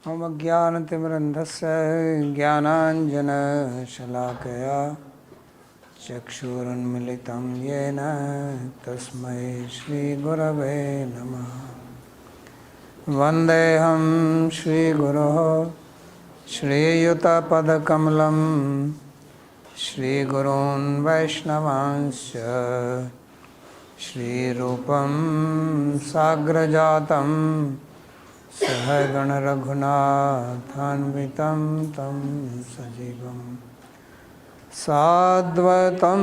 मम ज्ञानतिमिरन्धस्य ज्ञानाञ्जनशलाकया चक्षुरुन्मिलितं येन तस्मै श्रीगुरवे नमः। वन्देऽहं श्रीगुरोः श्रीयुतपदकमलं श्रीगुरून् वैष्णवांश्च श्रीरूपं साग्रजातं सहगणरघुनाथान्वितं तं सजीवं साद्वैतं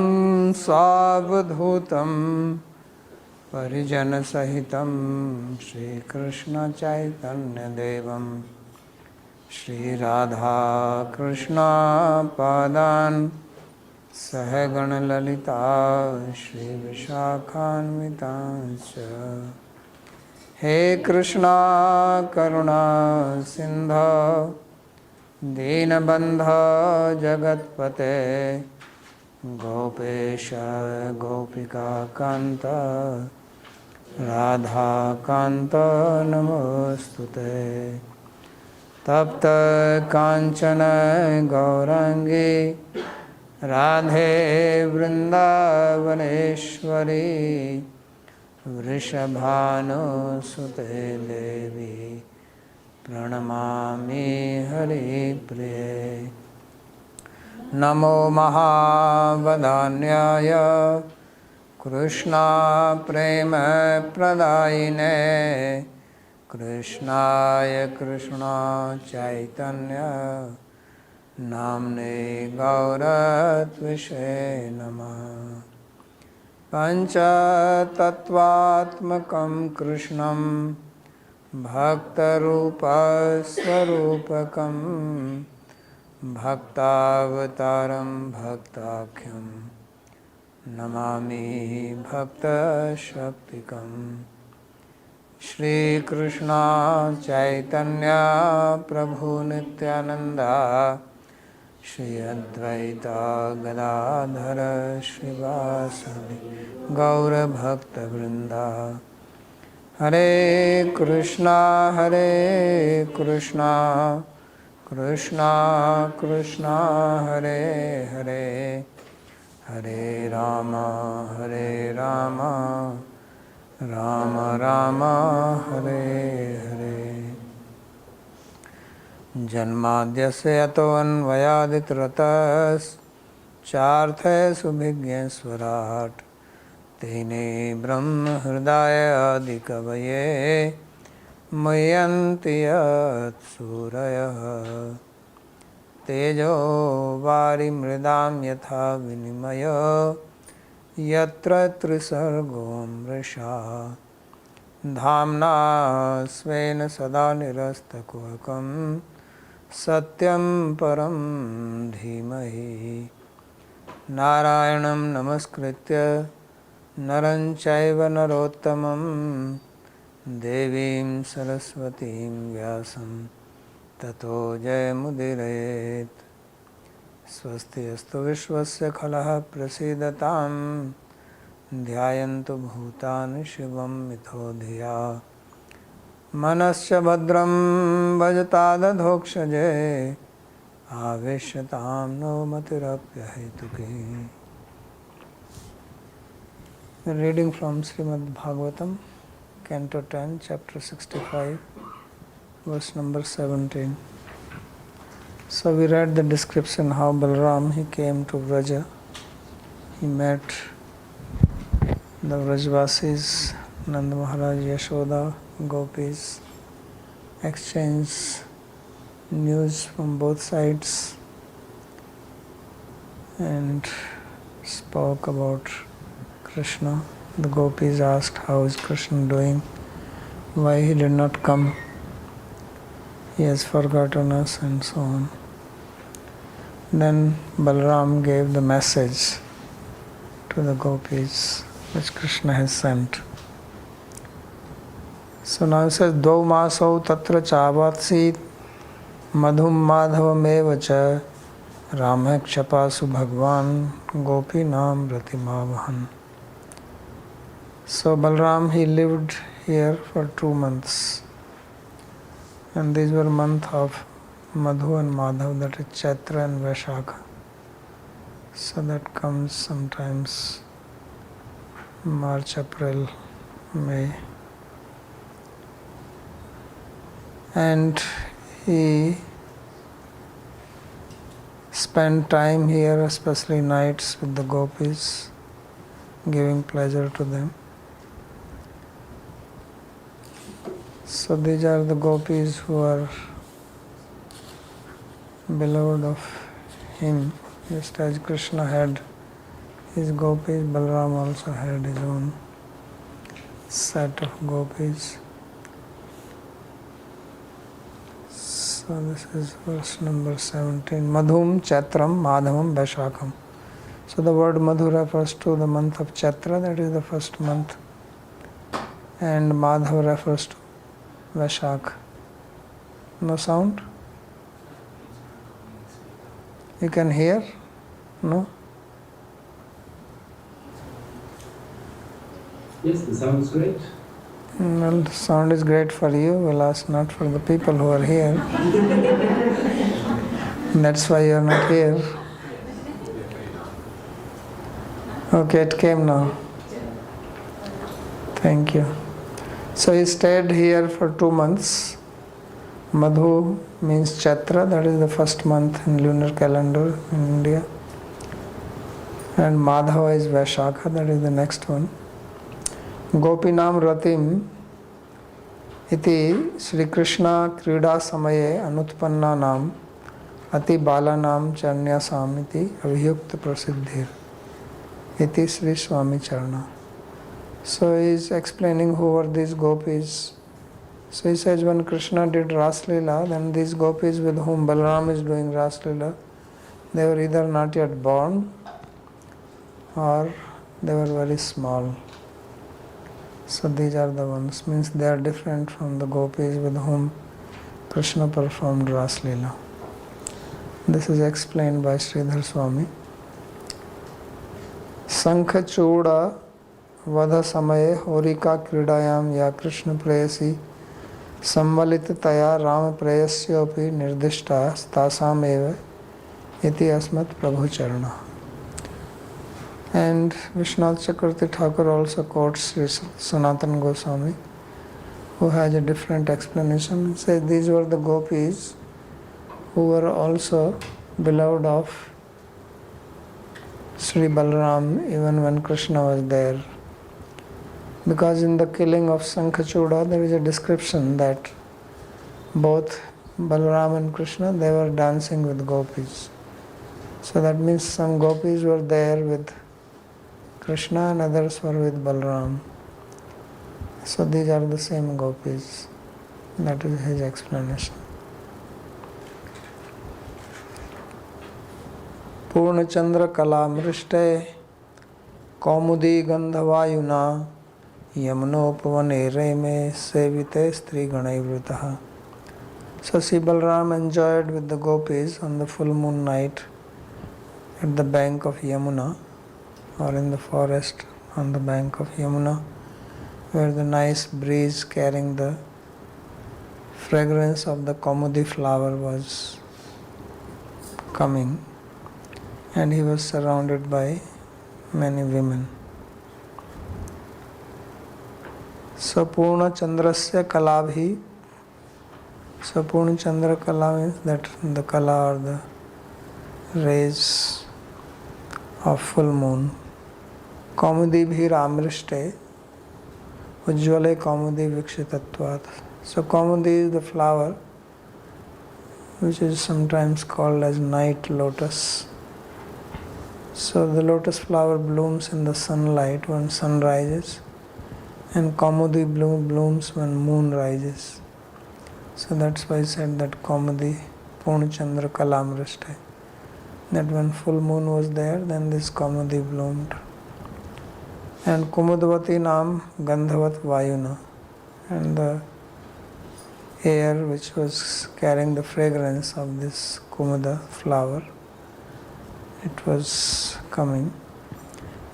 सावधूतं परिजनसहितं श्रीकृष्णचैतन्यदेवं श्रीराधाकृष्णपादान् सहगणललिता श्रीविशाखान्वितांश्च। हे कृष्णा करुणा सिन्धो दीनबन्धो जगत्पते गोपेश गोपिकान्त राधाकान्त नमोस्तुते। तप्त काञ्चन गौराङ्गी राधे वृन्दावनेश्वरी वृषभानुसुते देवी प्रणमामि हरिप्रिये। नमो महावदान्याय कृष्णा प्रेम प्रदायिने कृष्णाय कृष्णा चैतन्य नाम्ने गौरत्विषे नमः। पञ्चतत्त्वात्मकं कृष्णं भक्तरूपस्वरूपकं भक्तावतारं भक्ताख्यं नमामि भक्तशक्तिकम्। श्रीकृष्ण चैतन्य प्रभु नित्यानंदा श्री अद्वैत गदाधर श्रीवासदि गौरभक्तवृंदा। हरे कृष्णा कृष्णा कृष्णा हरे हरे हरे राम राम राम हरे हरे। जन्माद्यस्य यतोऽन्वयादितरतश्चार्थेषु विघ्नेश्वराट् तेने ब्रह्म हृदय आदिकवये मुह्यन्ति यत्सूरयः। तेजो वारिमृदां यथा विनिमयो यत्र त्रिसर्गो मृषा धाम्ना स्वेन सदा निरस्तकुहकं सत्यं परं धीमहि। नारायणं नमस्कृत्य नरं चैव नरोत्तमं देवीं सरस्वतीं व्यासं ततो जयमुदीरयेत्। स्वस्ति अस्तु विश्वस्य खलः प्रसीदतां ध्यायन्तु भूतानि शिवं मिथो धिया। मनश्च भद्रं भजतादधोक्षजे आवेश्यतां no मतिरप्यहेतुकी। Reading from Śrīmad-Bhāgavatam, Canto 10, Chapter 65, verse number 17. So we read the description how Balram he came to Vraja. He met the Vrajvasis, Nanda Maharaj, Yashoda, Gopis, exchanged news from both sides and spoke about Krishna. The Gopis asked how is Krishna doing, why he did not come, he has forgotten us and so on. Then Balram gave the message to the Gopis which Krishna has sent. So now it says, Dvau masau tatra chavatsit madhum madhavam cha ramah kshapasu bhagwan gopinam ratimavahan. So Balram he lived here for 2 months. And these were month of Madhu and Madhav, that is Chaitra and Vaishakha. So that comes sometimes March, April, May. And he spent time here, especially nights, with the gopis, giving pleasure to them. So these are the gopis who are beloved of him. Just as Krishna had his gopis, Balaram also had his own set of gopis. So this is verse number 17. Madhum, Chaitram, Madhavam, Vaishakam. So the word Madhu refers to the month of Chaitra, that is the first month. And Madhav refers to Vaishakha. No sound? You can hear? No? Yes, the sound is great. Well, the sound is great for you, alas, not for the people who are here. That's why you are not here. Okay, it came now. Thank you. So he stayed here for 2 months. Madhu means Chaitra, that is the first month in lunar calendar in India. And Madhava is Vaishakha, that is the next one. Gopinam Ratim iti Shri Krishna Krida Samaye Anutpanna Nam Ati Balanam Charnyasam iti Avhyukta Prasiddhir iti Sri Swami Charna. So he is explaining who were these gopis. So he says when Krishna did Ras Leela, then these gopis with whom Balaram is doing Ras Leela, they were either not yet born or they were very small. So these are the ones, means they are different from the gopis with whom Krishna performed Ras Leela. This is explained by Sridhar Swami. Sankha Choda Vadha Samaye Horika Kridayam Ya Krishna Prayasi Samvalita Taya Ram Prayasyopi Nirdishta Stasam Eva Iti Asmat Prabhu Charana. And Vishwanath Chakravarti Thakur also quotes Sanatana Goswami, who has a different explanation. He says these were the gopis who were also beloved of Sri Balaram even when Krishna was there. Because in the killing of Sankhachuda there is a description that both Balaram and Krishna, they were dancing with gopis. So that means some gopis were there with Krishna and others were with Balaram. So these are the same gopis. That is his explanation. Purna Chandra Kala Mrishte Kaumudi Gandhavayuna Yamunopavane Reme Sevite Stri Ganaivritaha. So Sri Balaram enjoyed with the gopis on the full moon night at the bank of Yamuna, or in the forest on the bank of Yamuna, where the nice breeze carrying the fragrance of the Kaumudi flower was coming, and he was surrounded by many women. So Purna Chandrasya Kalabhi. So Purna Chandra Kala means that the Kala or the rays of full moon. Kaumudi bhir amrishte ujjvale kaumudi vikshitatvat. So Kaumudi is the flower which is sometimes called as night lotus. So the lotus flower blooms in the sunlight when sun rises, and Kaumudi blooms when moon rises. So that's why I said that Kaumudi Purna Chandra Kalamrishte. That when full moon was there, then this Kaumudi bloomed. And Kumudavati Nam Gandhavat Vayuna. And the air which was carrying the fragrance of this Kumuda flower, it was coming.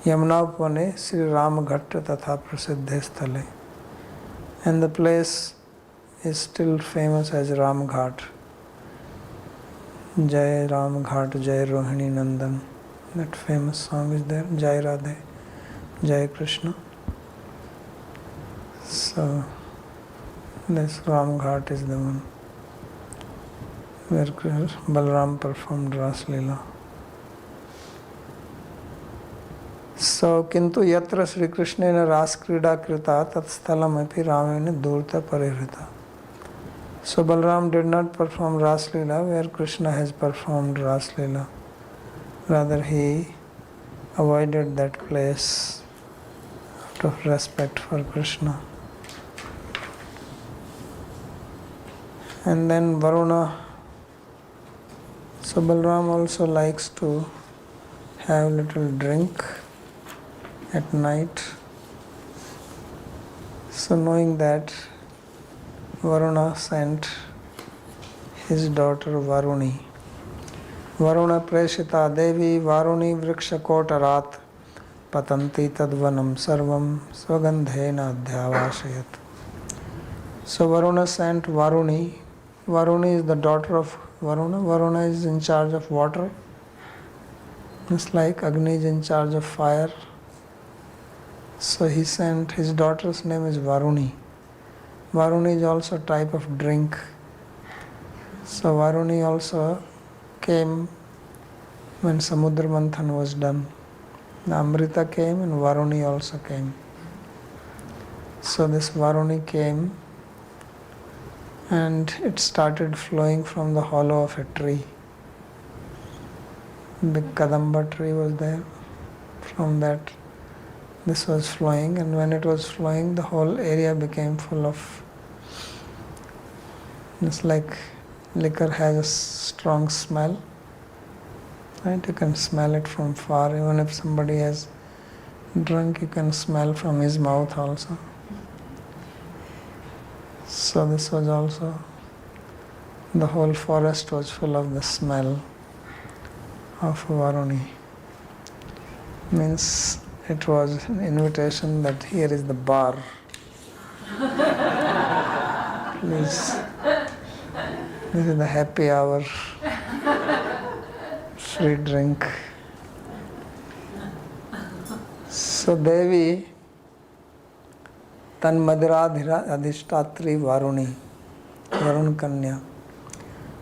Yamunapane Sri Ram Ghatta Tatha Prasiddhe Sthale. And the place is still famous as Ram Ghat. Jai Ram Ghat, Jai Rohini Nandan. That famous song is there. Jai Radhe, Jai Krishna. So this Ram Ghat is the one where Balram performed Ras Leela. So, Kintu Yatra Sri Krishnena Ras Krida Krita Tat Sthalam Api Ramena Durta Parihrita. So, Balram did not perform Ras Leela where Krishna has performed Ras Leela. Rather, he avoided that place out of respect for Krishna. And then Varuna. So, Balram also likes to have little drink at night. So knowing that, Varuna sent his daughter Varuni. Varuna preshita devi Varuni vriksha kotarat patanti tadvanam sarvam svagandhena adhyavashayat. So Varuna sent Varuni. Varuni is the daughter of Varuna. Varuna is in charge of water. Just like Agni is in charge of fire. So he sent, his daughter's name is Varuni. Varuni is also a type of drink. So Varuni also came when Samudra Manthan was done. The Amrita came and Varuni also came. So this Varuni came and it started flowing from the hollow of a tree. Big Kadamba tree was there. From that this was flowing, and when it was flowing the whole area became full of, it's like liquor has a strong smell, right? You can smell it from far. Even if somebody has drunk, you can smell from his mouth also. So this was also, the whole forest was full of the smell of Varuni. Means it was an invitation that here is the bar. Please, this is the happy hour, free drink. So Devi Tan Madhiradhira Adhishtatri Varuni, Varun Kanya.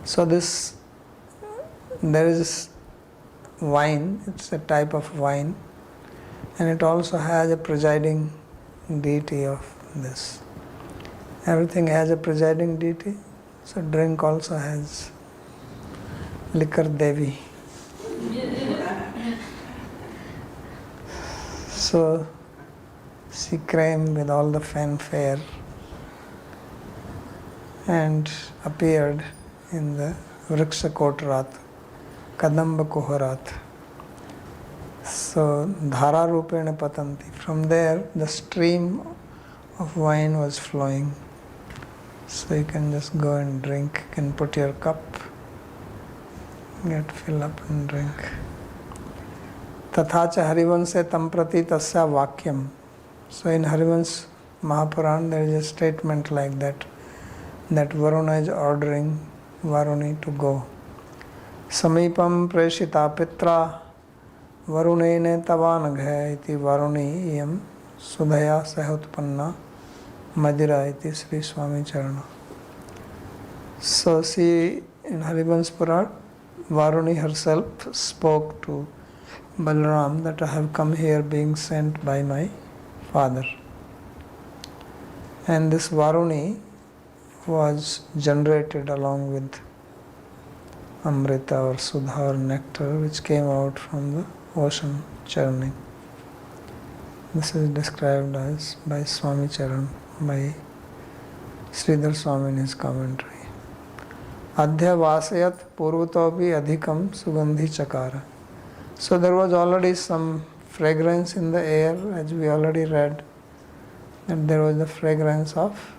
So this, there is wine, it's a type of wine, and it also has a presiding deity of this. Everything has a presiding deity, so drink also has liquor Devi. So she came with all the fanfare and appeared in the Vriksha Kotrat, Kadamba Kuharat. So Dhara Rupena Patanti. From there the stream of wine was flowing. So you can just go and drink. You can put your cup, fill up and drink. Tathacha Harivanse Tamprati Tasya Vakyam. So in Harivansh Mahapuran there is a statement like that Varuna is ordering Varuni to go. Samipam Preshita Pitra Varunene Tavanagha iti Varuni iyam Sudhaya Sahutpanna Madhira iti Sri Swami Charana. So see, in Harivansh Puran, Varuni herself spoke to Balram that I have come here being sent by my father. And this Varuni was generated along with Amrita or Sudha or nectar which came out from the ocean churning. This is described as by Swami Charan, by Sridhar Swami in his commentary. Adhya vasayat purvatopi adhikam sugandhi chakara. So there was already some fragrance in the air, as we already read, that there was the fragrance of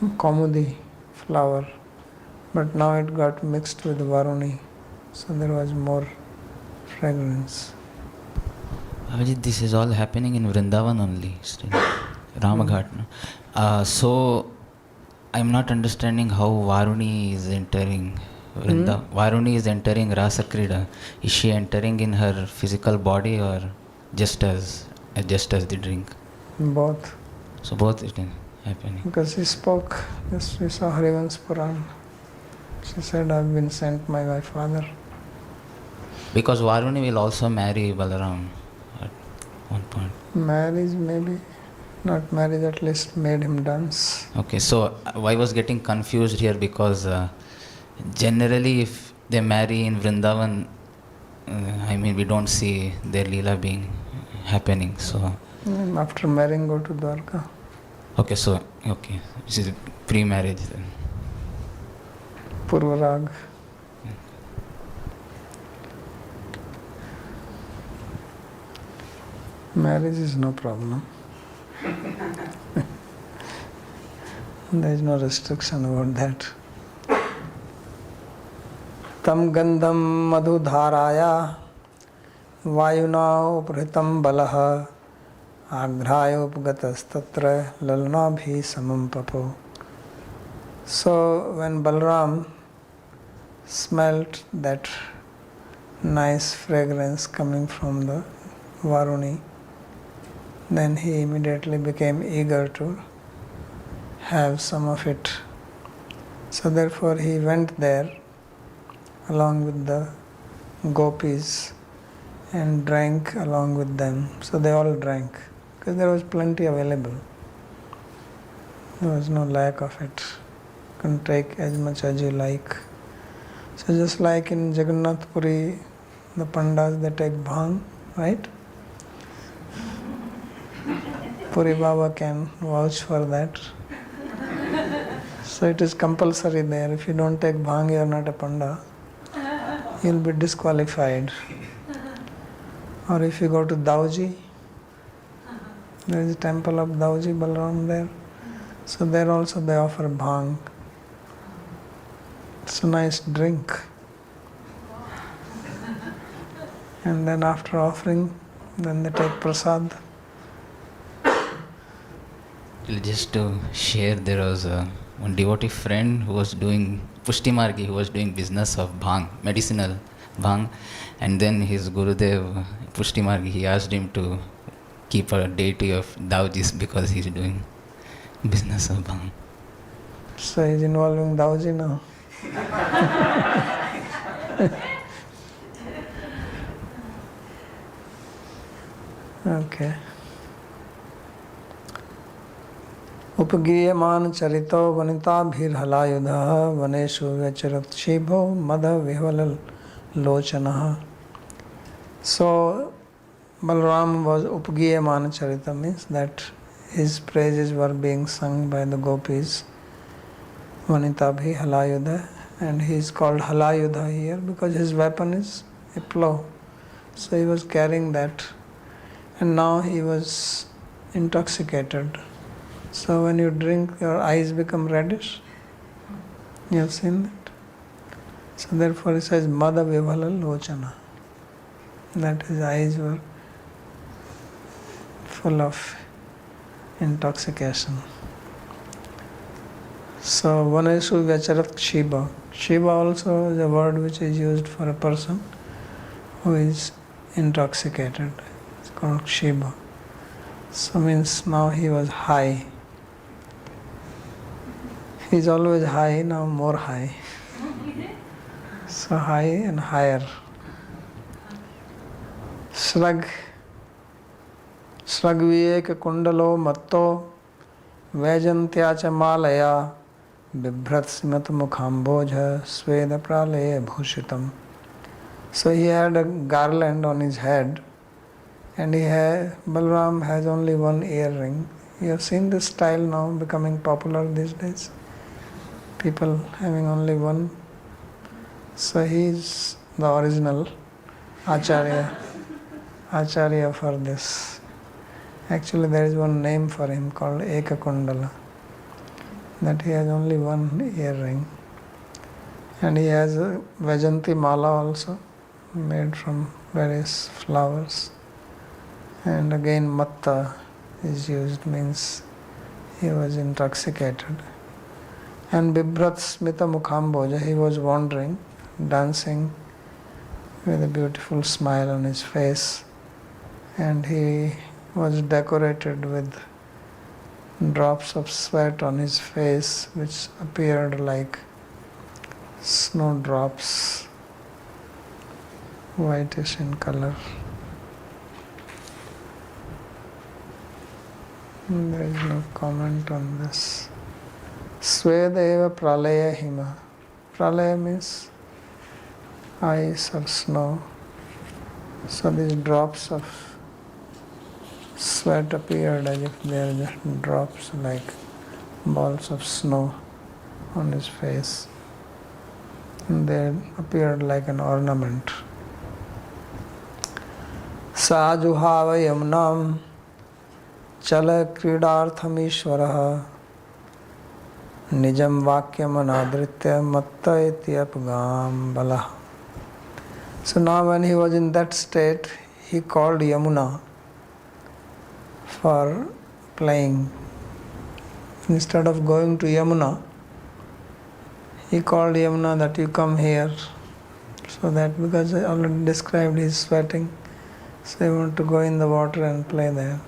Kaumudi flower, but now it got mixed with Varuni, so there was more fragrance. Babaji, this is all happening in Vrindavan only still. Ramaghat. No? So I'm not understanding how Varuni is entering Varuni is entering Rasa Krida. Is she entering in her physical body or just as the drink? Both. So both is happening. Because he spoke, yes, we saw Harivansh Puran. She said, I've been sent by my father. Because Varuni will also marry Balaram at one point. Marriage, maybe. Not marriage, at least made him dance. Okay, so I was getting confused here because generally if they marry in Vrindavan, we don't see their Leela being happening. So after marrying, go to Dwarka. Okay, so, this is pre-marriage then. Purvarag. Marriage is no problem. There is no restriction about that. Tam gandham madhudharaya vayuna upritam balaha agraya upgatastatra lalnabhi samam papo. So when Balram smelt that nice fragrance coming from the Varuni, then he immediately became eager to have some of it. So therefore he went there along with the gopis and drank along with them. So they all drank because there was plenty available. There was no lack of it. You can take as much as you like. So just like in Jagannath Puri, the Pandas, they take bhang, right? Puri Baba can vouch for that. So it is compulsory there. If you don't take bhang, you are not a Panda. You will be disqualified. Or if you go to Dauji, there is a temple of Dauji Balaram there. So there also they offer bhang. It's a nice drink. And then after offering, then they take prasad. Just to share, there was one devotee friend who was doing Pushti Margi, who was doing business of bhang, medicinal bhang, and then his Gurudev Pushti Margi, he asked him to keep a deity of Daujis because he's doing business of bhang. So he's involving Dauji now. Okay. उपगीयमान चरितो वनिताभिर्हलायुधः वनेषु व्यचरत् शिभो मद विह्वल लोचनः. So Balaram was upgiyaman charita, means that his praises were being sung by the gopis. Vanitabhi halayudha, and he is called halayudha here because his weapon is a plow. So he was carrying that, and now he was intoxicated. So when you drink, your eyes become reddish. You have seen that. So therefore it says Mada Vivala Lochana, that his eyes were full of intoxication. So Vaneshu Vyacharat Kshiba. Kshiba also is a word which is used for a person who is intoxicated. It's called Kshiba. So means now he was high. He is always high, now more high. So high and higher. Shrag Shragviyek Kundalo Matto Vajantyacha Malaya Bibhrat Simat Mukhambojha Sweda Pralaya Bhushitam. So he had a garland on his head, and Balaram has only one earring. You have seen this style now becoming popular these days. People having only one. So he is the original Acharya for this. Actually there is one name for him called Eka Kundala, that he has only one earring. And he has a Vajanti Mala also, made from various flowers. And again Matta, is used, means he was intoxicated. And Bibrat Smita Mukhamboja, he was wandering, dancing with a beautiful smile on his face, and he was decorated with drops of sweat on his face which appeared like snowdrops, whitish in color. There is no comment on this. Svedeva pralaya hima. Pralaya means ice or snow. So these drops of sweat appeared as if they are just drops, like balls of snow on his face. And they appeared like an ornament. Sajuhava yamnam chala kridartham ishvaraha nijam vakyam anadritya matta iti apgam balah. So now when he was in that state, he called Yamuna for playing. Instead of going to Yamuna, he called Yamuna that you come here. So that, because I already described he's sweating, so he wanted to go in the water and play there.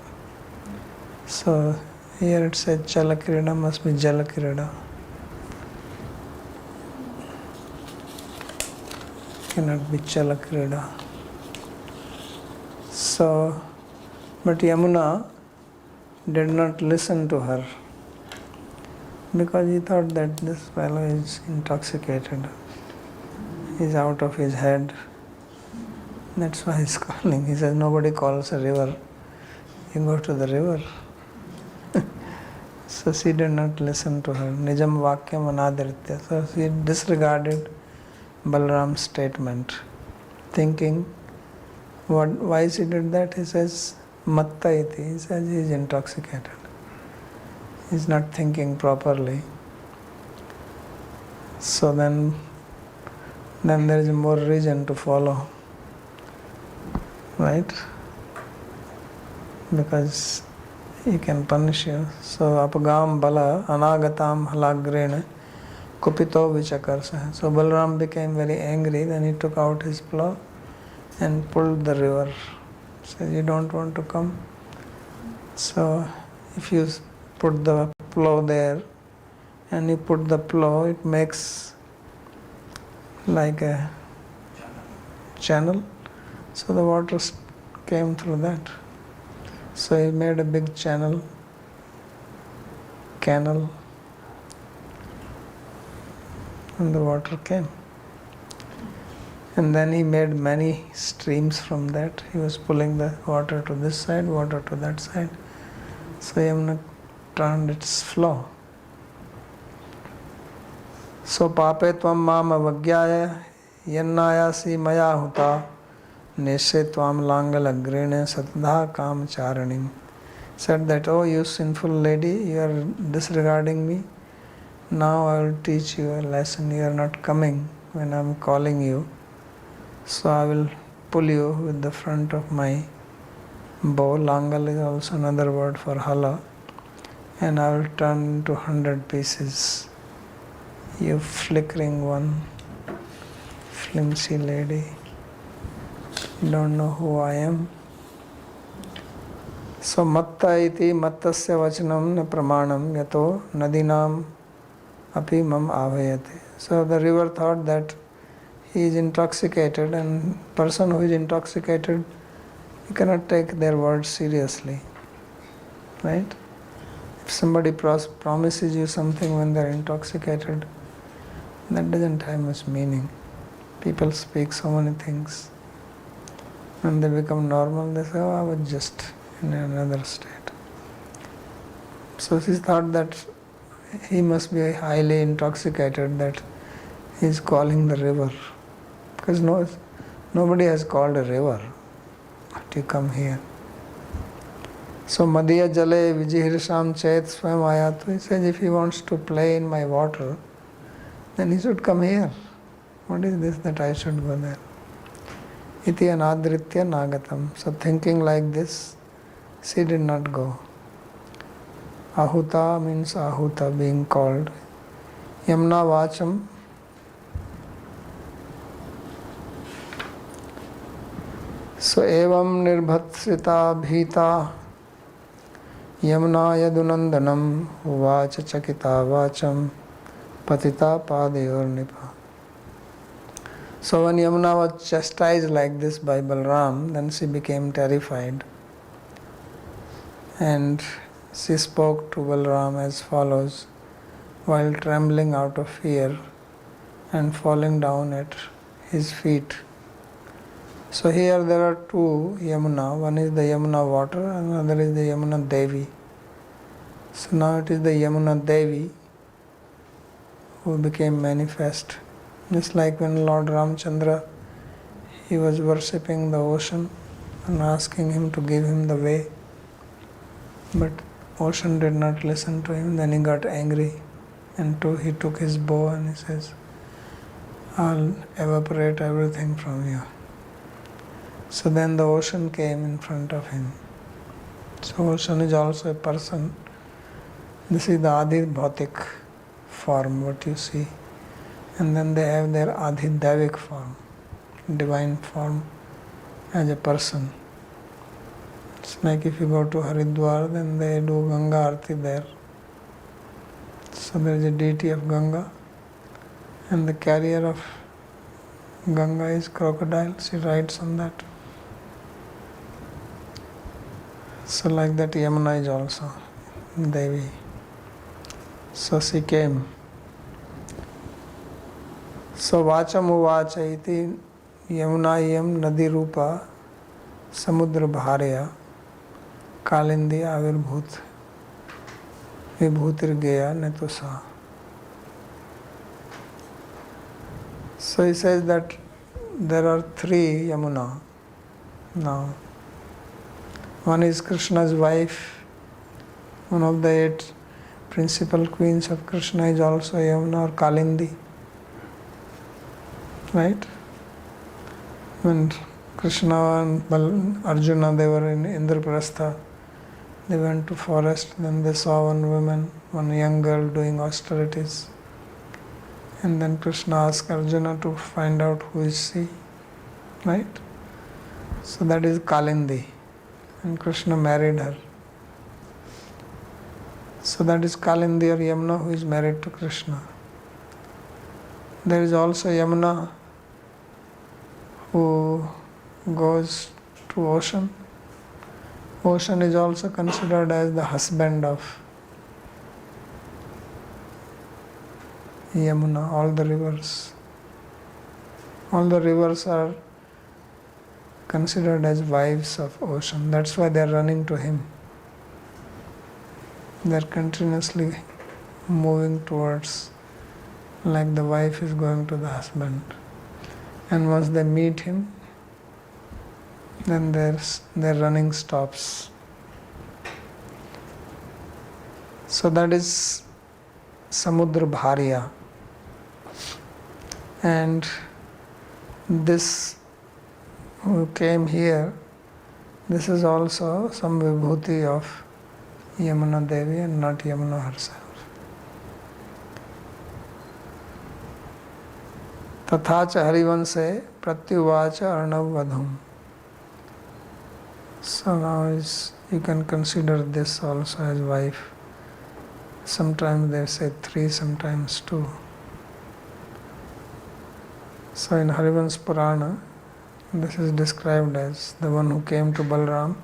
So here it says Chalakirida must be Jalakirida. Cannot be Chalakirida. So, but Yamuna did not listen to her because he thought that this fellow is intoxicated. He's out of his head. That's why he's calling. He says, nobody calls a river. You go to the river. So she did not listen to her. Nijam vakyam anadritya. So she disregarded Balaram's statement, thinking, why she did that? He says, matta iti. He says he is intoxicated. He's not thinking properly. So then there is more reason to follow. Right? Because he can punish you. So apagam bala anagatam halagrena kupito vichakarsa. So Balaram became very angry. Then he took out his plow and pulled the river. Says, you don't want to come. So if you put the plow there and you put the plow, it makes like a channel. So the water came through that. So he made a big canal, and the water came. And then he made many streams from that. He was pulling the water to this side, water to that side. So Yamuna turned its flow. So pape tvam mam avagyaya yannayasi maya huta neshe tvam langal agrene satdha kam charanim. Said that, oh you sinful lady, you are disregarding me. Now I will teach you a lesson. You are not coming when I am calling you. So I will pull you with the front of my bow. Langal is also another word for hala. And I will turn into 100 pieces. You flickering one, flimsy lady. You don't know who I am. So matta iti mattasya vachanam na pramanam yato nadinam api mam avayate. So the river thought that he is intoxicated, and person who is intoxicated, you cannot take their words seriously. Right? If somebody promises you something when they are intoxicated, that doesn't have much meaning. People speak so many things. When they become normal, they say, oh, I was just in another state. So she thought that he must be highly intoxicated, that he is calling the river. Because nobody has called a river to come here. So Madhya Jale Vijihirsham Chet Swam Ayatu. He says if he wants to play in my water, then he should come here. What is this that I should go there? Iti anadritya nagatam. So thinking like this, she did not go. Ahuta means ahuta, being called. Yamuna vacham. So evam nirbhatsita bhita Yamuna yadunandanam vacha chakita vacham patita padayor nipa. So when Yamuna was chastised like this by Balram, then she became terrified. And she spoke to Balram as follows, while trembling out of fear and falling down at his feet. So here there are two Yamuna. One is the Yamuna water and another is the Yamuna Devi. So now it is the Yamuna Devi who became manifest. Just like when Lord Ramchandra, he was worshipping the ocean and asking him to give him the way. But ocean did not listen to him. Then he got angry and he took his bow and he says, I'll evaporate everything from you. So then the ocean came in front of him. So ocean is also a person. This is the Adi Bhautik form, what you see. And then they have their Adhidavic form, divine form as a person. It's like if you go to Haridwar, then they do Ganga Arti there. So there is a deity of Ganga, and the carrier of Ganga is crocodile. She rides on that. So like that Yamuna is also Devi. So she came. So Vacham Uvacha iti Yamunayam Nadi Rupa Samudra Bharya Kalindi Avirbhut Vibhutir Gaya Netusa. So he says that there are three Yamuna now. One is Krishna's wife. One of the 8 principal queens of Krishna is also Yamuna or Kalindi. Right? When Krishna and Arjuna, they were in Indraprastha, they went to forest, then they saw one woman, one young girl doing austerities. And then Krishna asked Arjuna to find out who is she. Right? So that is Kalindi. And Krishna married her. So that is Kalindi or Yamuna who is married to Krishna. There is also Yamuna who goes to ocean. Ocean is also considered as the husband of Yamuna, all the rivers. All the rivers are considered as wives of ocean. That's why they are running to him. They are continuously moving towards, like the wife is going to the husband. And once they meet him, then their running stops. So that is Samudra Bharya. And this who came here, this is also some vibhuti of Yamuna Devi and not Yamuna herself. Tathacha Harivanse Pratyuvacha Arnav Vadhum. So now you can consider this also as wife. Sometimes they say 3, sometimes 2. So in Harivansh Purana, this is described as the one who came to Balram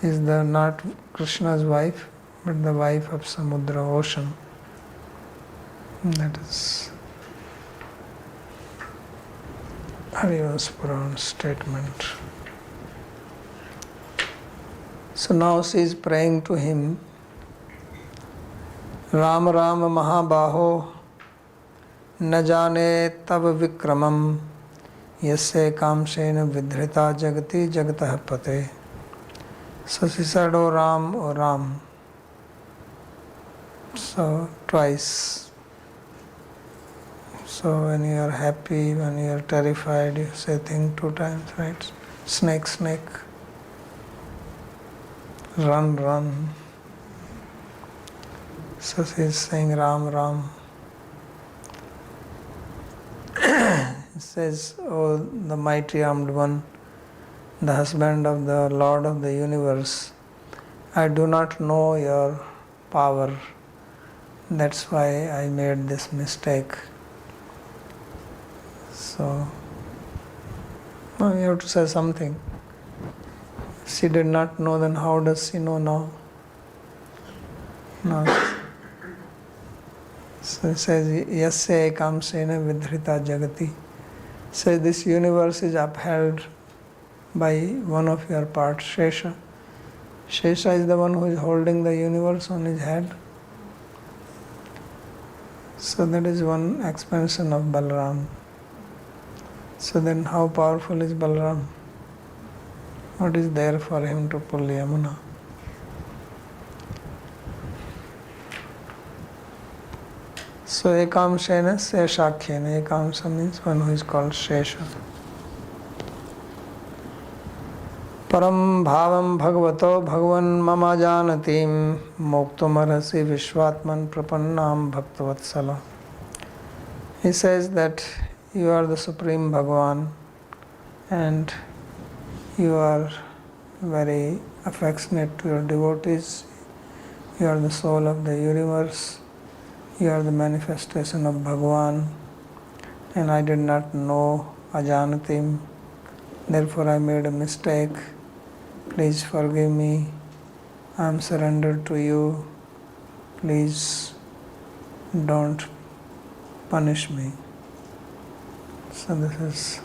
is not Krishna's wife, but the wife of Samudra, ocean. That is Harivansh Purana statement. So now she is praying to him, Ram Ram Mahabaho न जाने तब विक्रमम यस्य कामशेन विधृता जगति जगतः पते. So she said, O Ram, O Ram. So twice. So when you are happy, when you are terrified, you say thing 2 times, right? Snake, snake. Run, run. So she is saying Ram Ram. It says, "Oh, the mighty armed one, the husband of the Lord of the universe, I do not know your power. That's why I made this mistake." So, now you have to say something. If she did not know, then how does she know now? No. So it says, Yasya ekam sena vidhrita jagati. Says this universe is upheld by one of your parts, Shesha. Shesha is the one who is holding the universe on his head. So that is one expansion of Balaram. So then how powerful is Balaram? What is there for him to pull Yamuna? So Ekamshena Seshakyena. Ekamsa means one who is called Shesha. Param bhavam bhagavato bhagavan mama janatim moktumarasi vishwatman prapannam bhaktavatsala. He says that you are the Supreme Bhagavan and you are very affectionate to your devotees. You are the soul of the universe. You are the manifestation of Bhagavan, and I did not know Ajanatim. Therefore I made a mistake. Please forgive me. I am surrendered to you. Please don't punish me. So this is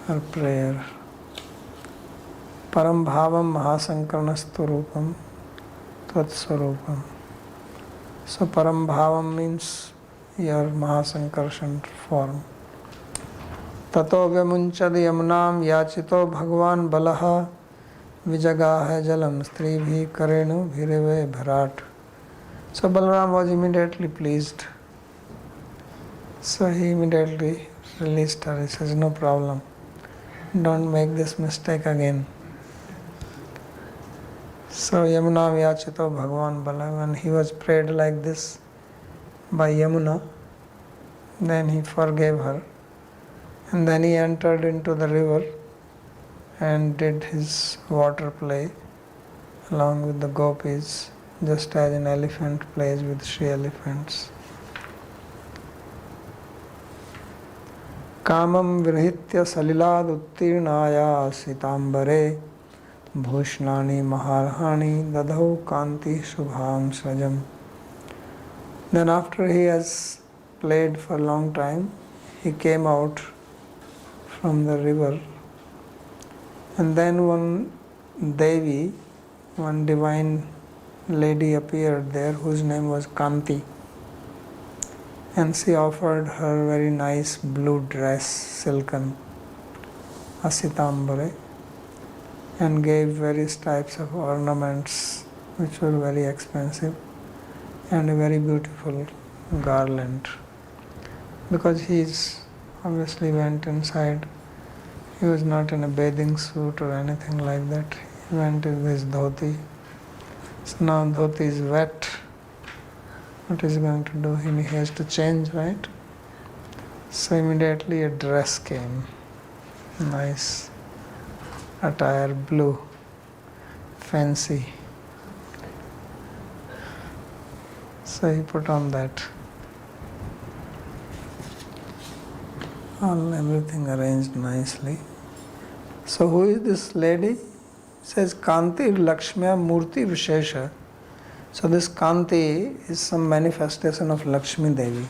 her prayer. Param bhavam mahasankarnasturupam tvatsvarupam. So Param Bhavam means your Mahasankarshan form. Tato vyamunchad yamnam yachito bhagwan balaha vijagaha jalam stribhi karenu bhireve bharat. So Balaram was immediately pleased. So he immediately released her. He says, no problem. Don't make this mistake again. So Yamuna Vyachito Bhagavan Bala, when he was prayed like this by Yamuna, then he forgave her. And then he entered into the river and did his water play along with the gopis, just as an elephant plays with she-elephants. Kamam virhitya salilad uttirnaya sitambare Bhushnani Maharhani Dadhau Kanti Shubham Sajam. Then after he has played for a long time, he came out from the river, and then one Devi, one divine lady appeared there whose name was Kanti, and she offered her very nice blue dress, silken, asitambare, and gave various types of ornaments which were very expensive and a very beautiful garland. Because he obviously went inside, he was not in a bathing suit or anything like that. He went in his dhoti. So now dhoti is wet. What is he going to do? He has to change, right? So immediately a dress came. Nice attire, blue, fancy. So he put on that. Everything arranged nicely. So who is this lady? It says Kanti Lakshmiya Murti Vishesha. So this Kanti is some manifestation of Lakshmi Devi.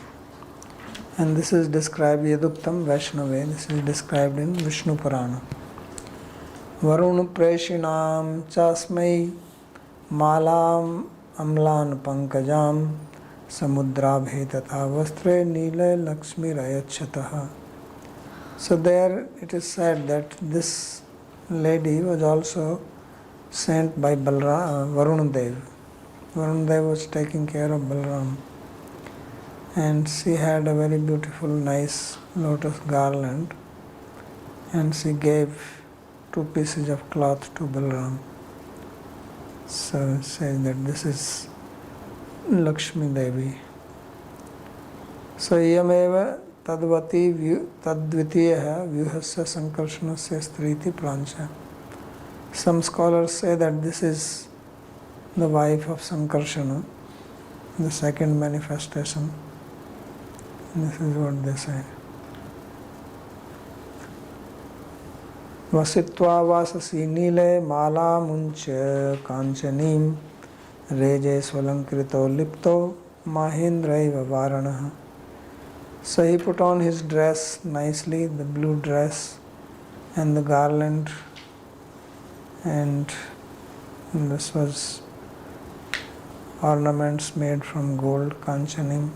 And this is described Yaduktam Vaishnave. This is described in Vishnu Purana. Varun Preshinam Chasmai Malam Amlan Pankajam Samudrabhe Tatha Vastre Nile Lakshmi Rayachataha. So there it is said that this lady was also sent by Varun Dev. Varun Dev was taking care of Balaram. And she had a very beautiful, nice lotus garland. And she gave 2 pieces of cloth to Balaram. So it says that this is Lakshmi Devi. So iyameva tadvati tadvitiya vyuhasya sankarshanasya striti prancha. Some scholars say that this is the wife of Sankarshana, the second manifestation. This is what they say. Vasitva vasasi nile mala muncha kanchanim reje swalankrito lipto mahendraiva varanaha. So he put on his dress nicely, the blue dress and the garland, and this was ornaments made from gold, kanchanim.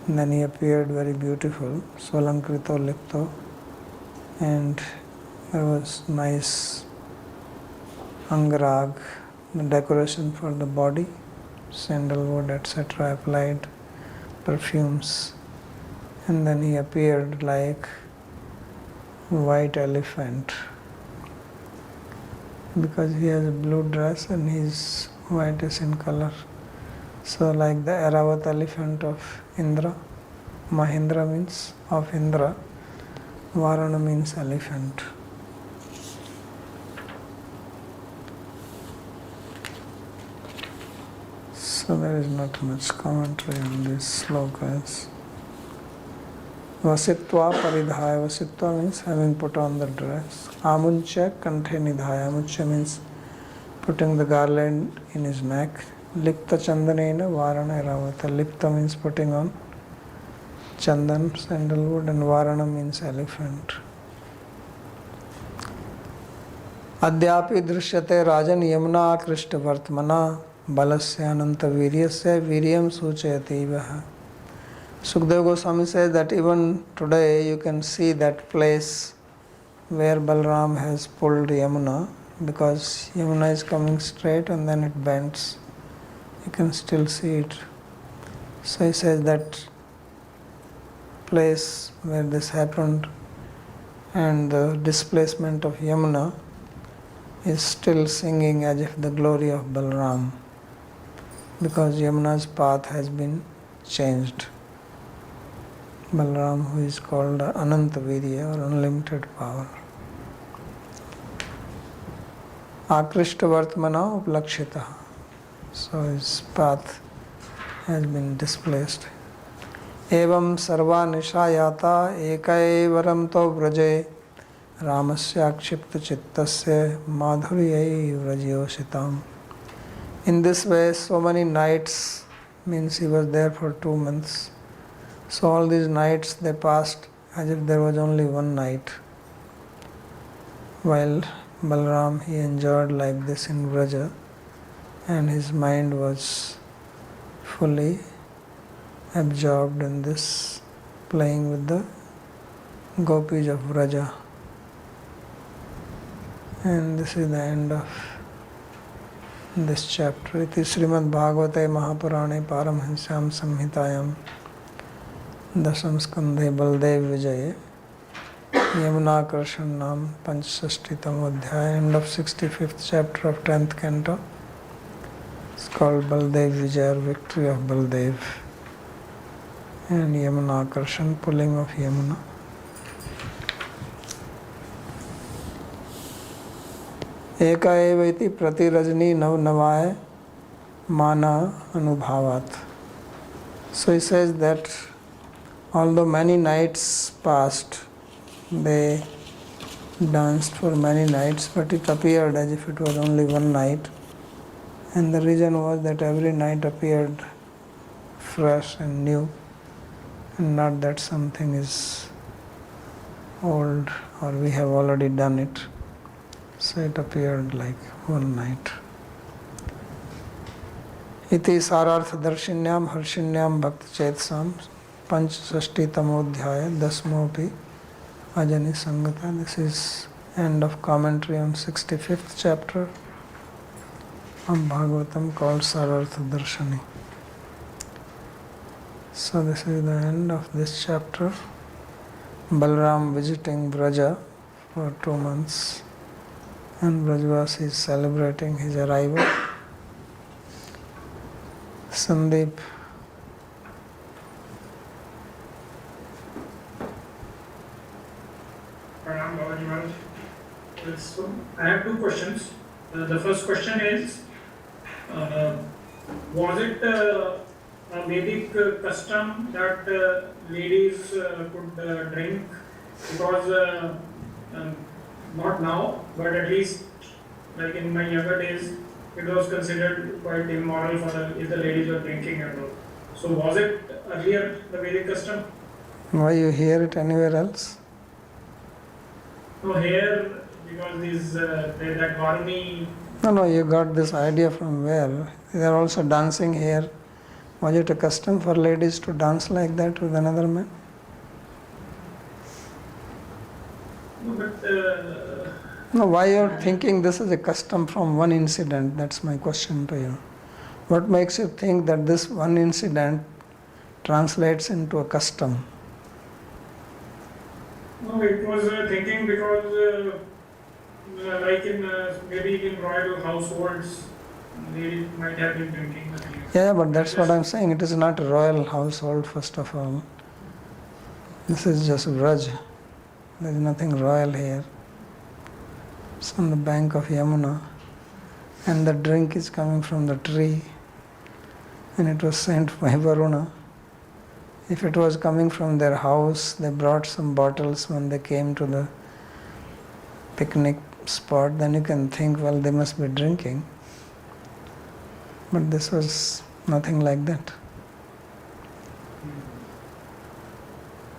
And then he appeared very beautiful, swalankrito lipto, and there was nice angarag, the decoration for the body, sandalwood, etc. applied, perfumes. And then he appeared like a white elephant, because he has a blue dress and his white is in color. So like the Aravat elephant of Indra, Mahendra means of Indra, Varana means elephant. So there is not much commentary on these slokas. Vasitva paridhaya. Vasitva means having put on the dress. Amuncha kanthe nidhaya. Amuncha means putting the garland in his neck. Lipta chandanena varana ravata. Lipta means putting on chandan, sandalwood, and varana means elephant. Adyapi drishyate rajan yamuna krishta vartmana balasya ananta viryasya viryam suchayati vaha. Sukadeva Goswami says that even today you can see that place where Balram has pulled Yamuna, because Yamuna is coming straight and then it bends. You can still see it. So he says that place where this happened and the displacement of Yamuna is still singing as if the glory of Balram, because Yamuna's path has been changed. Balram, who is called Ananta Virya or unlimited power. Akrishta Vartmana Uplakshita. So his path has been displaced. Evam sarva nishayata ekaivaram to vraje ramasya akshipta chittasya madhuryai vrajyoshitam. In this way, so many nights, means he was there for 2 months. So all these nights they passed as if there was only one night. While Balram, he enjoyed like this in Vraja, and his mind was fully absorbed in this, playing with the gopis of Vraja. And this is the end of this chapter. It is Śrīmad-Bhāgavate Mahapurane Paramhansyam Samhitayam Dasam Skandhe Baldev Vijaye Yamuna Karshanam Panchashtitam Adhyaya. End of 65th chapter of 10th canto. It's called Baldev Vijay, or victory of Baldev, and Yamuna Karshan, pulling of Yamuna. Eka eva iti prati rajni nav navaye mana anubhavat. So he says that although many nights passed, they danced for many nights, but it appeared as if it was only one night. And the reason was that every night appeared fresh and new, and not that something is old or we have already done it. So it appeared like one night. Iti sarartha darshinyam harshinyam bhakti chetsam panchashti tamodhyaya dasmopi ajani sangata. This is end of commentary on 65th chapter of Bhagavatam, called Sarartha Darshani. So this is the end of this chapter. Balram visiting Vraja for 2 months, and Brajvasi is celebrating his arrival. Sandeep. Pranam, Babaji Maharaj. So, I have two questions. The first question is, was it a Vedic custom that ladies could drink? Because not now, but at least like in my younger days, it was considered quite immoral for if the ladies were drinking and all. So was it earlier the Vedic custom? Why you hear it anywhere else? No, here because these that Varuni. No, you got this idea from where? They are also dancing here. Was it a custom for ladies to dance like that with another man? No, but No, why you are thinking this is a custom from one incident? That's my question to you. What makes you think that this one incident translates into a custom? no, it was thinking because like in maybe in royal households, they might have been drinking. Yeah, but that's what I'm saying. It is not a royal household, first of all. This is just Vraj. There is nothing royal here. It's on the bank of Yamuna, and the drink is coming from the tree, and it was sent by Varuna. If it was coming from their house, they brought some bottles when they came to the picnic spot, then you can think, well, they must be drinking. But this was nothing like that.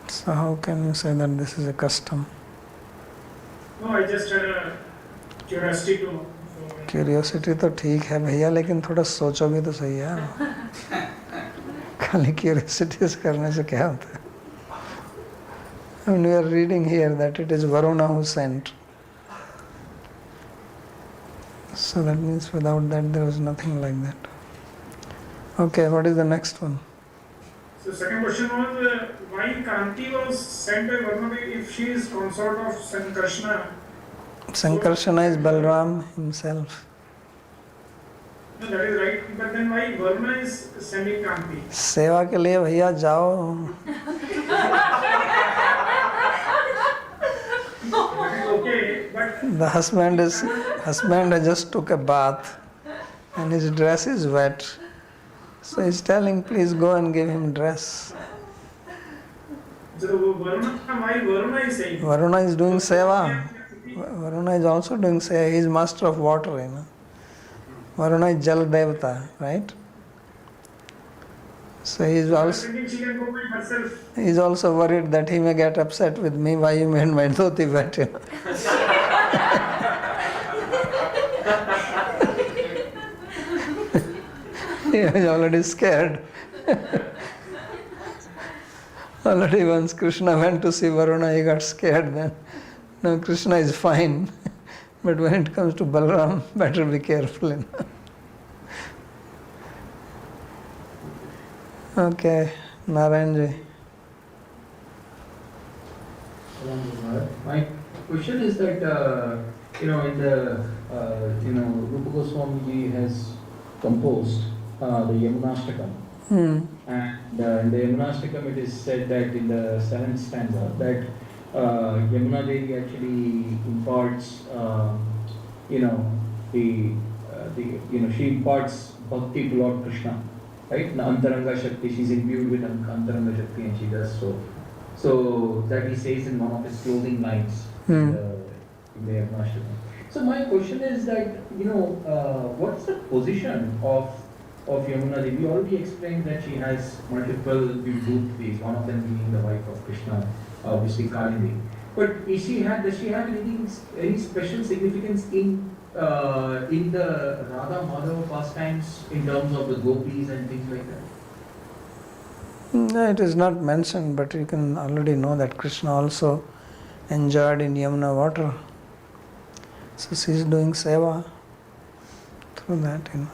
So how can you say that this is a custom? No, I just had a curiosity to know. So, curiosity तो ठीक है भैया, लेकिन थोड़ा सोचो भी तो सही है. खाली क्यूरियोसिटी करने से क्या होता है? I mean, we are reading here that it is Varuna who sent. So that means without that there was nothing like that. Okay, what is the next one? So second question was why Kanti was sent by Varuna if she is consort of Sankarshana? Sankarsana is Balram himself. No, that is right. But then why Varuna is sending Kanti? सेवा के लिए भैया जाओ. Okay, but The husband just took a bath and his dress is wet. So he's telling, please go and give him dress. so why Varuna is saying? Varuna is doing seva. Varuna is also doing seva. He is master of water, you know. Varuna is Jal Devata, right? So he is also Thinking she can go by herself. worried that he may get upset with me. Why you made my dhoti wet, you know. He is already scared. Already once Krishna went to see Varuna, he got scared then. Now Krishna is fine. But when it comes to Balaram, better be careful. You know. Okay, Narayanji. My question is that in the Rupa Goswami ji has composed the Yamunashtakam, and in the Yamunashtakam it is said that in the 7th stanza that Yamuna Devi actually imparts she imparts bhakti to Lord Krishna, right? Antaranga Shakti, she's imbued with Antaranga Shakti and she does so. So that he says in one of his closing lines in the Yamunashtakam. So my question is that, what's the position of Yamuna Devi? You already explained that she has multiple vibhutis, one of them being the wife of Krishna, obviously Kalindi. But does she have any special significance in the Radha Madhava pastimes in terms of the gopis and things like that? No, it is not mentioned, but you can already know that Krishna also enjoyed in Yamuna water. So she is doing seva through that, you know.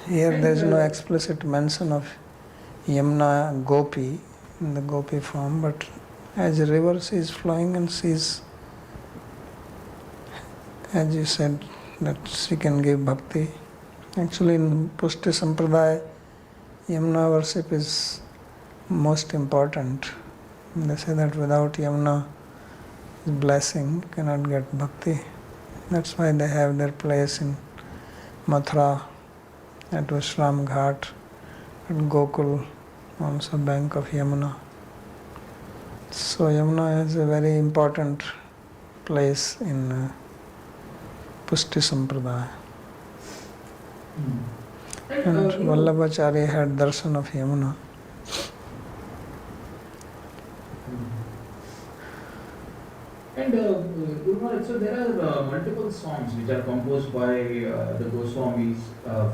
Here there is no explicit mention of Yamuna Gopi in the Gopi form, but as a river she is flowing and she is, as you said, that she can give bhakti. Actually, in Pushti Sampradaya, Yamuna worship is most important. They say that without Yamuna blessing, you cannot get bhakti. That's why they have their place in Mathura, at Vishram Ghat, at Gokul, also bank of Yamuna. So Yamuna has a very important place in Pushti Sampradaya. And Vallabhacharya had darshan of Yamuna. And Guru Maharaj, so there are multiple songs which are composed by the Goswamis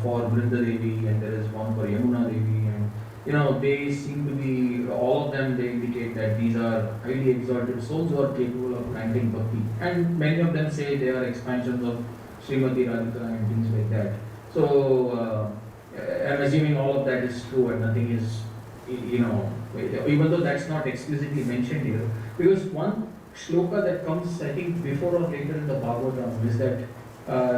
for Vrinda Devi, and there is one for Yamuna Devi, and they seem to be, all of them, they indicate that these are highly exalted souls who are capable of granting bhakti. And many of them say they are expansions of Srimati Radhika and things like that. So I'm assuming all of that is true and nothing is, even though that's not explicitly mentioned here. Because one shloka that comes, I think, before or later in the Bhagavatam is that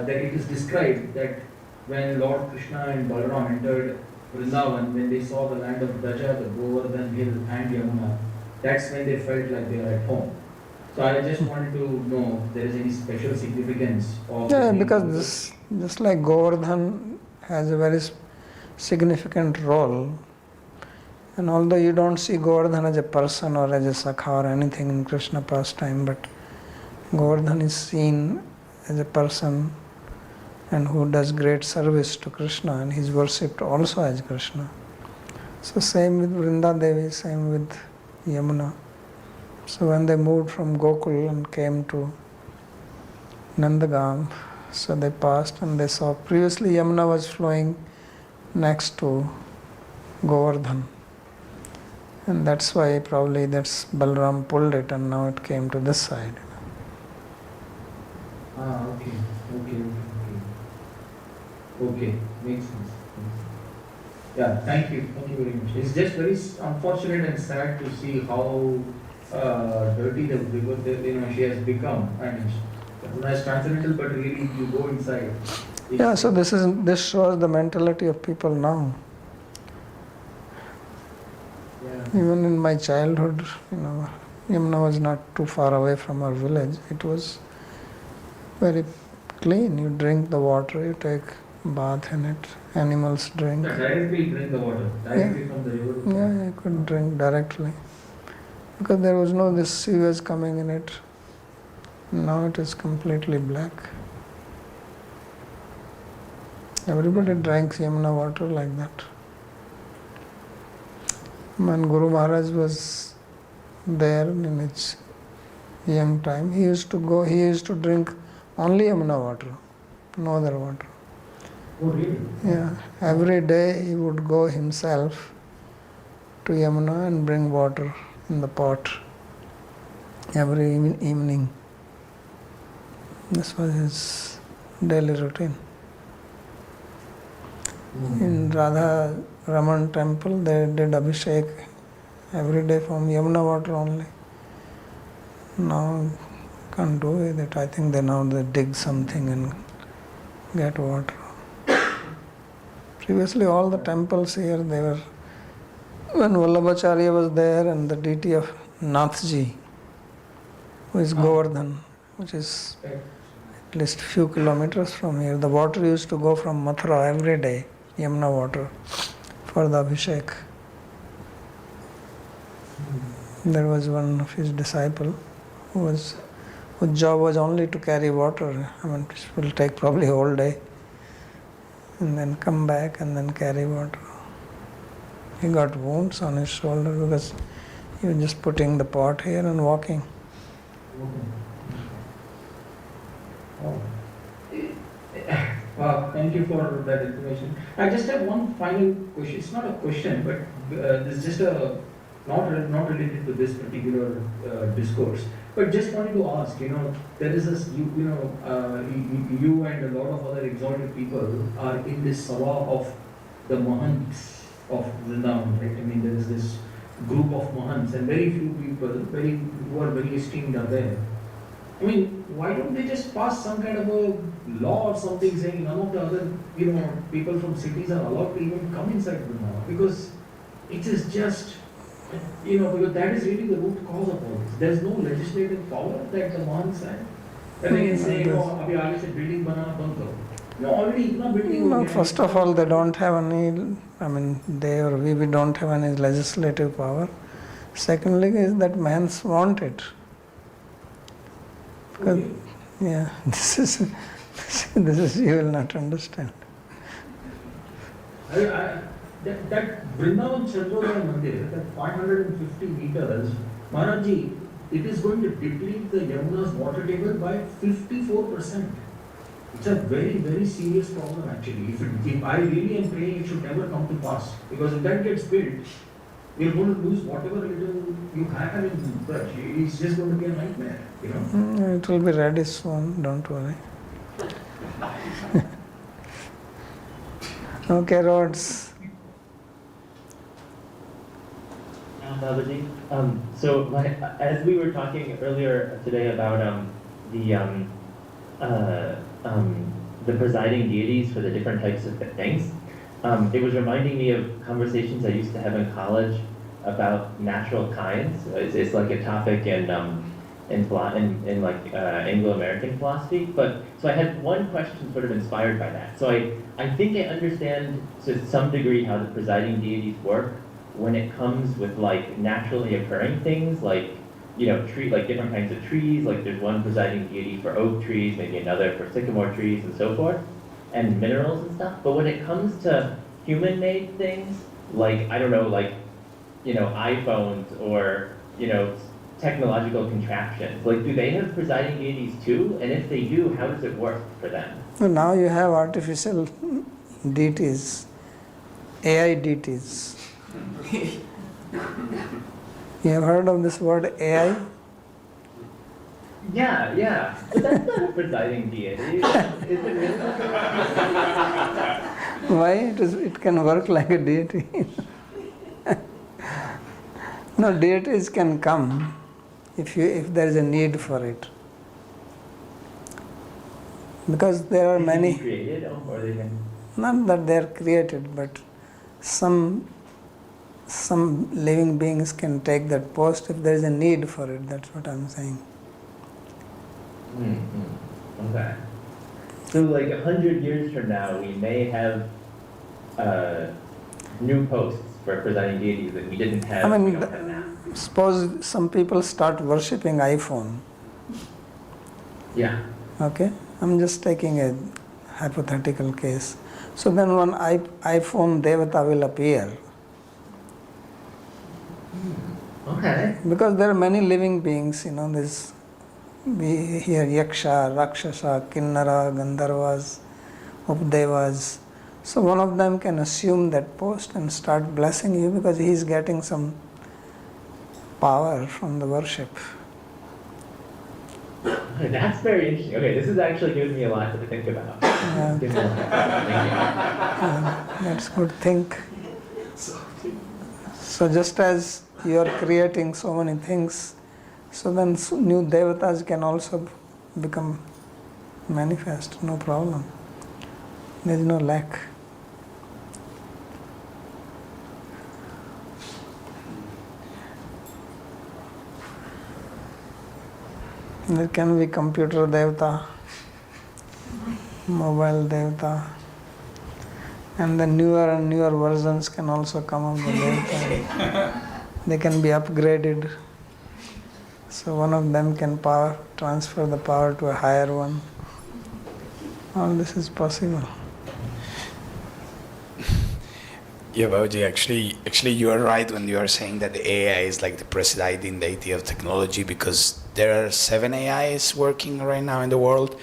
it is described that when Lord Krishna and Balaram entered Vrindavan, when they saw the land of Dasa, the Govardhan hill and Yamuna, that's when they felt like they are at home. So I just wanted to know if there is any special significance of... Yeah, because this, just like Govardhan has a very significant role, and although you don't see Govardhan as a person or as a Sakha or anything in Krishna pastime, but Govardhan is seen as a person and who does great service to Krishna, and he is worshipped also as Krishna. So same with Vrinda Devi, same with Yamuna. So when they moved from Gokul and came to Nandagam, so they passed and they saw, previously Yamuna was flowing next to Govardhan. And that's why probably that's Balaram pulled it and now it came to this side. Okay, makes sense. Yeah, thank you very much. It's just very unfortunate and sad to see how dirty the river she has become. And it's a nice transcendental, but really you go inside. Yeah, so this shows the mentality of people now. Yeah. Even in my childhood, Yamuna was not too far away from our village. It was very clean. You drink the water, you take bath in it, animals drink. Yeah, directly drink the water, directly from the river. Yeah, you could drink directly. Because there was no this sewage coming in it. Now it is completely black. Everybody drinks Yamuna water like that. When Guru Maharaj was there in his young time, he used to drink only Yamuna water, no other water. Oh, really? Yeah, every day he would go himself to Yamuna and bring water in the pot every evening. This was his daily routine. In Radha Raman temple, they did Abhishek every day from Yamuna water only. Now can't do it. I think they dig something and get water. Previously, all the temples here, they were, when Vallabhacharya was there and the deity of Nathji, who is Govardhan, which is at least few kilometers from here, the water used to go from Mathura every day, Yamuna water, for the Abhishek. There was one of his disciples whose job was only to carry water. It will take probably a whole day. And then come back and then carry water. He got wounds on his shoulder because he was just putting the pot here and walking. Wow, thank you for that information. I just have one final question. It's not a question, but this is just not related to this particular discourse. But just wanted to ask, there is this, you and a lot of other exalted people are in this sabha of the Mahants of Vrindavan, right? There is this group of Mahants and very few people, who are very esteemed are there. I mean, why don't they just pass some kind of a law or something saying none of the other, people from cities are allowed to even come inside Vrindavan? Because it is just, because that is really the root cause of all this. There's no legislative power that the Mahants have. That they can say, abhi aage se building banana band karo. No, already itna building ho No, gaya. first of all, they don't have any, they or we don't have any legislative power. Secondly is that man's want it. Because, yeah, this is you will not understand. That Vrindavan Chandrodaya Mandir, that 550 meters, Maharajji, it is going to deplete the Yamuna's water table by 54%. It's a very, very serious problem actually. If I really am praying it should never come to pass. Because if that gets built, you're going to lose whatever little you have in Braj. It's just going to be a nightmare, It will be ready soon, don't worry. Okay, Rods. Babaji, as we were talking earlier today about the presiding deities for the different types of things, it was reminding me of conversations I used to have in college about natural kinds. It's like a topic in Anglo-American philosophy. But so I had one question sort of inspired by that. So I think I understand to some degree how the presiding deities work when it comes with like naturally occurring things like different kinds of trees. Like there's one presiding deity for oak trees, maybe another for sycamore trees, and so forth, and minerals and stuff. But when it comes to human-made things, like iPhones or technological contraptions, like do they have presiding deities too? And if they do, how does it work for them? So now you have artificial deities, AI deities. You have heard of this word AI? Yeah. But that's not a presiding deity. Is it really? Why? It can work like a deity. No, deities can come if there is a need for it. Because there are many. Can be created, or they can. Not that they are created, but some living beings can take that post if there is a need for it. That's what I'm saying. Okay. So, 100 years from now, we may have new posts for presiding deities that we didn't have. We don't have now. Suppose some people start worshipping iPhone. Yeah. Okay, I'm just taking a hypothetical case. So then one iPhone Devata will appear. Okay. Because there are many living beings, we hear Yaksha, Rakshasa, Kinnara, Gandharvas, Updevas. So one of them can assume that post and start blessing you because he is getting some power from the worship. That's very interesting. Okay, this is actually giving me a lot to think about. Yeah. Thank you. That's good. Think. So just as you are creating so many things, so then new devatas can also become manifest. No problem. There is no lack. There can be computer devata, mobile devata, and the newer and newer versions can also come of the devata. They can be upgraded. So one of them can transfer the power to a higher one. All this is possible. Yeah, Babaji, actually you are right when you are saying that the AI is like the presiding deity of technology, because there are 7 AIs working right now in the world,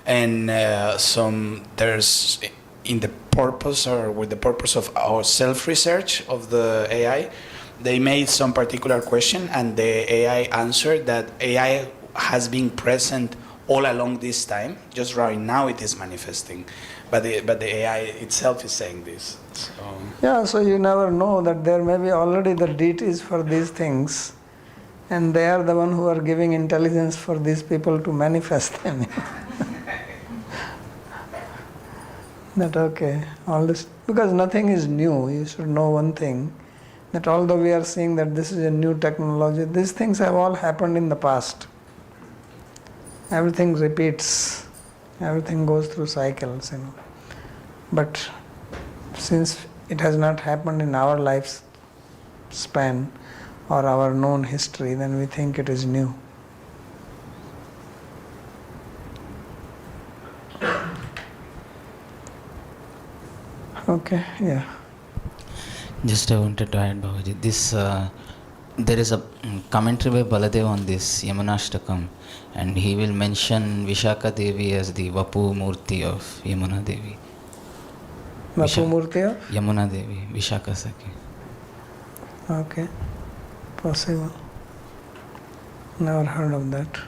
and there's in the purpose or with the purpose of our self-research of the AI, they made some particular question, and the AI answered that AI has been present all along this time. Just right now it is manifesting, but the AI itself is saying this. Yeah, so you never know that there may be already the deities for these things, And they are the one who are giving intelligence for these people to manifest them. That okay, all this, because nothing is new. You should know one thing, that although we are seeing that this is a new technology, these things have all happened in the past. Everything repeats, everything goes through cycles, But since it has not happened in our lifespan or our known history, then we think it is new. Okay, yeah. Just I wanted to add, Babaji, this there is a commentary by Baladev on this Yamunashtakam, and he will mention Vishaka Devi as the Vapu Murti of Yamuna Devi. Vapu Murti of? Yamuna Devi, Vishaka Saki. Okay, possible. Never heard of that.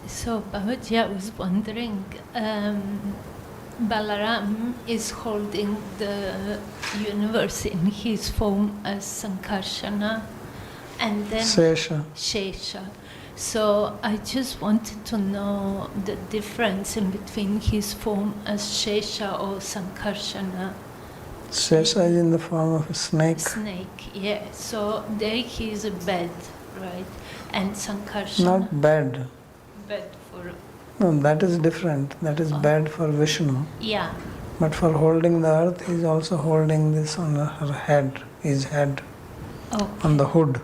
So, Babaji, I was wondering, Balaram is holding the universe in his form as Sankarshana and then Shesha. So, I just wanted to know the difference in between his form as Shesha or Sankarshana. Shesha is in the form of a snake. Snake, yeah. So, there he is a bed, right? And Sankarshana. Not bed. Bed for. No, that is different. That is bed for Vishnu. Yeah. But for holding the earth, he is also holding this on her head, his head, on the hood.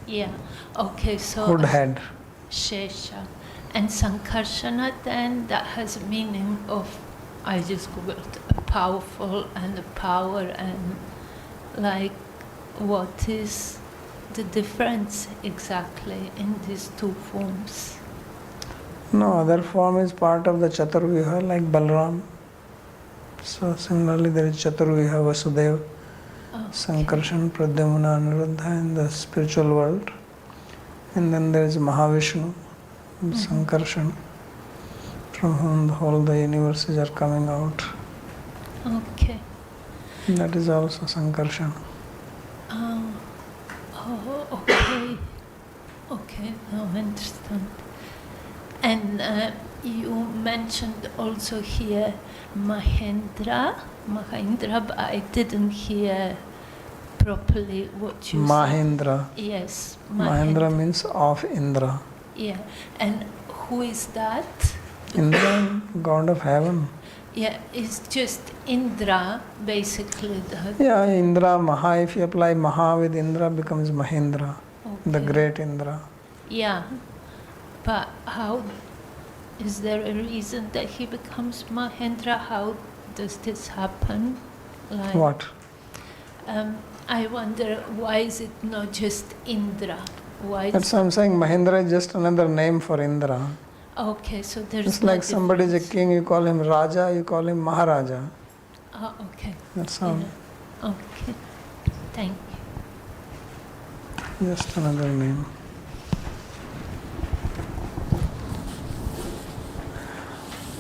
Yeah. Okay, so. Hood head. Shesha. And Sankarshana then, that has a meaning of, I just googled, powerful and a power, and like, what is the difference exactly in these two forms? No, other form is part of the Chaturviha, like Balram. So similarly there is Chaturviha, Vasudeva, Sankarshan, Pradyumna, Aniruddha in the spiritual world. And then there is Mahavishnu, Sankarshan, from whom all the universes are coming out. Okay. That is also Sankarshan. Okay. Okay, now I understand. And you mentioned also here Mahendra, but I didn't hear properly what you Mahendra. said. Yes, Mahendra means of Indra. Yeah, and who is that? Indra, god of heaven. Yeah, it's just Indra, basically. Yeah, Indra, Maha. If you apply Maha with Indra, becomes Mahendra, the great Indra. Yeah, but how, is there a reason that he becomes Mahendra? How does this happen? Like, What? I wonder, why is it not just Indra? Why? That's what I'm saying. Mahendra is just another name for Indra. Okay, so there's It's no like somebody is a difference. king, you call him Raja, you call him Maharaja. Oh, okay. That's all. Yeah. Okay, thank you. Just another name.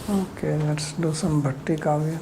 Okay, let's do some Bhakti Kavya.